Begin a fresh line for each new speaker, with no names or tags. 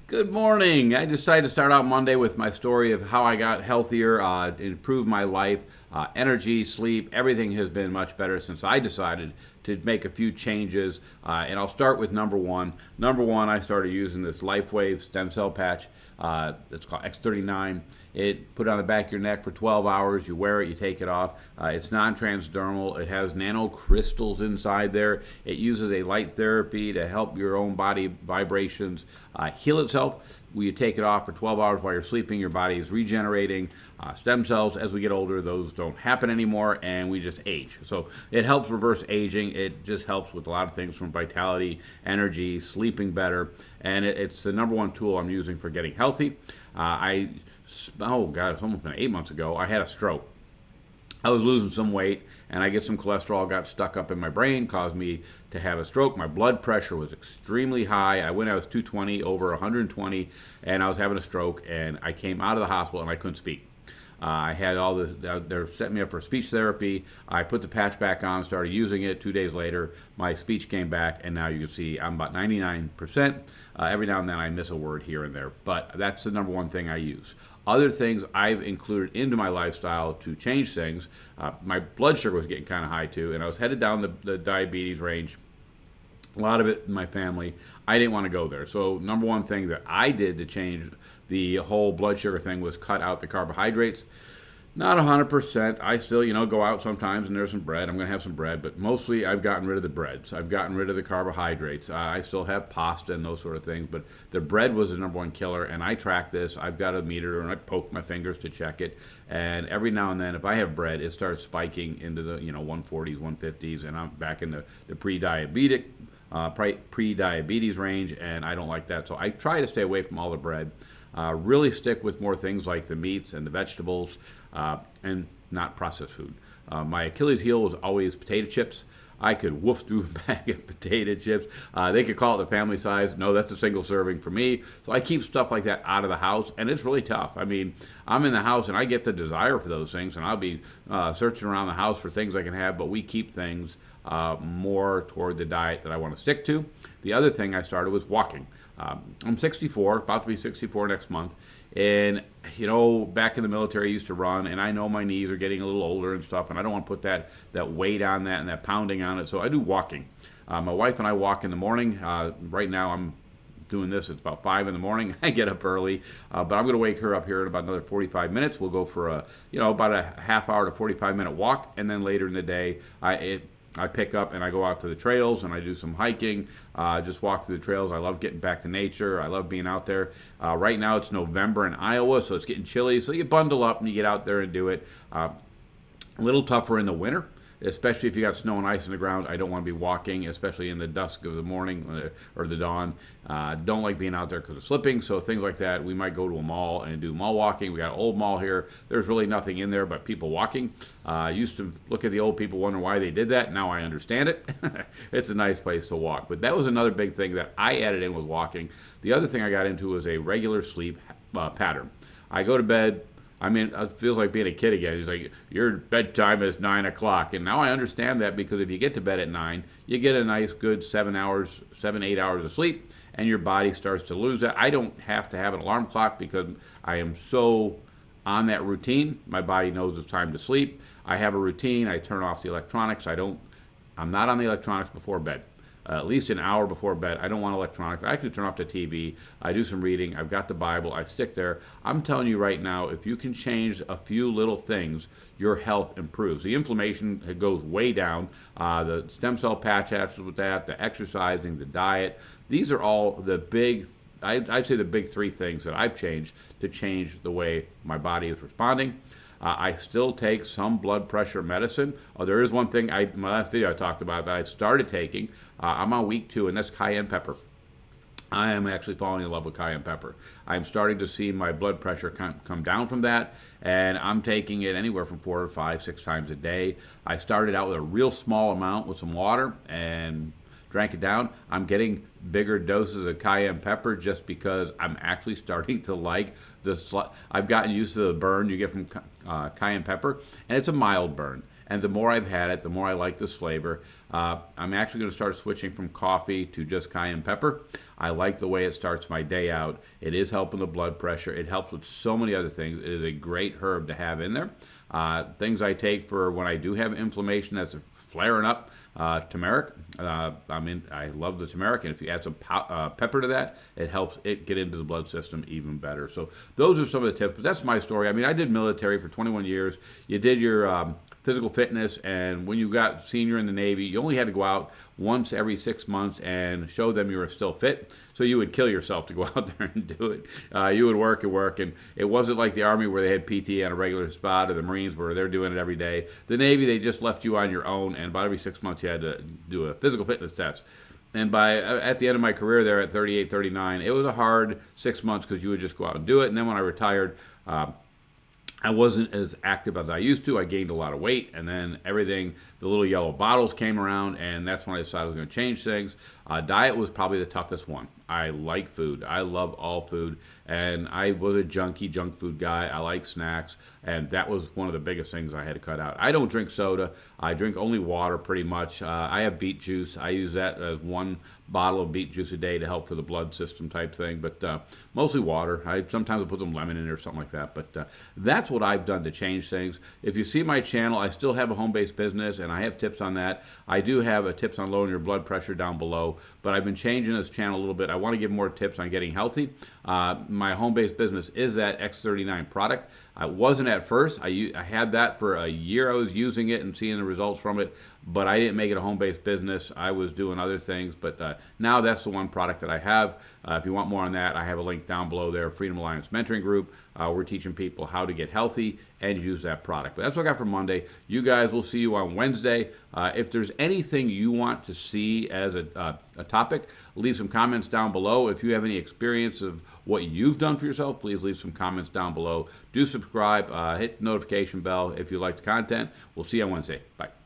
Good morning. I decided to start out Monday with my story of how I got healthier, improved my life, energy, sleep. Everything has been much better since I decided to make a few changes. And I'll start with number one. Number one, I started using this LifeWave stem cell patch. It's called X39. It put it on the back of your neck for 12 hours. You wear it, you take it off. It's non-transdermal. It has nanocrystals inside there. It uses a light therapy to help your own body vibrations heal itself. When you take it off for 12 hours while you're sleeping, your body is regenerating stem cells. As we get older, those don't happen anymore, and we just age. So it helps reverse aging. It just helps with a lot of things from vitality, energy, sleeping better, and it's the number one tool I'm using for getting healthy. Oh God, it's almost been 8 months ago. I had a stroke. I was losing some weight, and I get some cholesterol got stuck up in my brain, caused me to have a stroke. My blood pressure was extremely high. I was 220 over 120, and I was having a stroke, and I came out of the hospital, and I couldn't speak. I had all this, they set me up for speech therapy. I put the patch back on, started using it. 2 days later, my speech came back, and now you can see I'm about 99%. Every now and then I miss a word here and there, but that's the number one thing I use. Other things I've included into my lifestyle to change things. My blood sugar was getting kind of high too, and I was headed down the diabetes range. A lot of it in my family. I didn't want to go there. So number one thing that I did to change the whole blood sugar thing was cut out the carbohydrates. Not 100%. I still, go out sometimes and there's some bread. I'm going to have some bread, but mostly I've gotten rid of the breads. I've gotten rid of the carbohydrates. I still have pasta and those sort of things, but the bread was the number one killer, and I track this. I've got a meter, and I poke my fingers to check it, and every now and then, if I have bread, it starts spiking into the 140s, 150s, and I'm back in the pre-diabetes range, and I don't like that. So I try to stay away from all the bread. Really stick with more things like the meats and the vegetables, and not processed food. My Achilles heel was always potato chips. I could woof through a bag of potato chips. They could call it the family size. No, that's a single serving for me. So I keep stuff like that out of the house, and it's really tough. I mean, I'm in the house, and I get the desire for those things, and I'll be searching around the house for things I can have, but we keep things more toward the diet that I want to stick to. The other thing I started was walking. I'm 64, about to be 64 next month. And, back in the military, I used to run, and I know my knees are getting a little older and stuff, and I don't want to put that weight on that and that pounding on it, so I do walking. My wife and I walk in the morning. Right now I'm doing this. It's about 5 in the morning. I get up early, but I'm going to wake her up here in about another 45 minutes. We'll go for about a half hour to 45-minute walk, and then later in the day, I pick up and I go out to the trails and I do some hiking, just walk through the trails. I love getting back to nature. I love being out there. Right now it's November in Iowa, so it's getting chilly. So you bundle up and you get out there and do it. A little tougher in the winter, especially if you got snow and ice on the ground. I don't want to be walking, especially in the dusk of the morning or the dawn. Don't like being out there because of slipping, so things like that. We might go to a mall and do mall walking. We got an old mall here. There's really nothing in there but people walking. I used to look at the old people, wonder why they did that. Now I understand it. It's a nice place to walk. But that was another big thing that I added in with walking. The other thing I got into was a regular sleep pattern. I go to bed. I mean, it feels like being a kid again. He's like, your bedtime is 9 o'clock. And now I understand that, because if you get to bed at 9, you get a nice, good 8 hours of sleep, and your body starts to lose that. I don't have to have an alarm clock because I am so on that routine. My body knows it's time to sleep. I have a routine. I turn off the electronics. I'm not on the electronics before bed. At least an hour before bed. I don't want electronics. I could turn off the TV. I do some reading. I've got the Bible. I stick there. I'm telling you right now, if you can change a few little things, your health improves. The inflammation goes way down. The stem cell patch helps with that, the exercising, the diet. These are all the I'd say the big three things that I've changed to change the way my body is responding. I still take some blood pressure medicine. There is one thing, in my last video I talked about that I started taking. I'm on week 2, and that's cayenne pepper. I am actually falling in love with cayenne pepper. I'm starting to see my blood pressure come down from that, and I'm taking it anywhere from 4 to 5, 6 times a day. I started out with a real small amount with some water and drank it down. I'm getting bigger doses of cayenne pepper just because I'm actually starting to like I've gotten used to the burn you get from cayenne pepper, and it's a mild burn. and the more I've had it, the more I like this flavor. I'm actually going to start switching from coffee to just cayenne pepper. I like the way it starts my day out. It is helping the blood pressure. It helps with so many other things. It is a great herb to have in there. Things I take for when I do have inflammation that's flaring up, turmeric. I love the turmeric, and if you add some pepper to that, it helps it get into the blood system even better. So those are some of the tips. But that's my story. I mean, I did military for 21 years. You did your physical fitness, and when you got senior in the Navy, you only had to go out once every 6 months and show them you were still fit. So you would kill yourself to go out there and do it. You would work and work, and it wasn't like the Army where they had PT on a regular spot, or the Marines where they're doing it every day. The Navy, they just left you on your own, and about every 6 months you had to do a physical fitness test. And at the end of my career there at 38, 39, it was a hard 6 months because you would just go out and do it. And then when I retired, I wasn't as active as I used to. I gained a lot of weight, and then everything, the little yellow bottles came around, and that's when I decided I was going to change things. Diet was probably the toughest one. I like food. I love all food, and I was a junk food guy. I like snacks, and that was one of the biggest things I had to cut out. I don't drink soda. I drink only water pretty much. I have beet juice. I use that as one bottle of beet juice a day to help for the blood system type thing, but mostly water. I sometimes put some lemon in it or something like that, but that's what I've done to change things. If you see my channel, I still have a home-based business, and I have tips on that. I do have a tips on lowering your blood pressure down below, but I've been changing this channel a little bit. I want to give more tips on getting healthy. My home-based business is that X39 product. I wasn't at first. I had that for a year. I was using it and seeing the results from it, but I didn't make it a home-based business. I was doing other things, but now that's the one product that I have. If you want more on that, I have a link down below there, Freedom Alliance Mentoring Group. We're teaching people how to get healthy and use that product. But that's what I got for Monday. You guys, will see you on Wednesday. If there's anything you want to see as a topic, leave some comments down below. If you have any experience of what you've done for yourself, please leave some comments down below. Do subscribe, hit the notification bell if you like the content. We'll see you on Wednesday. Bye.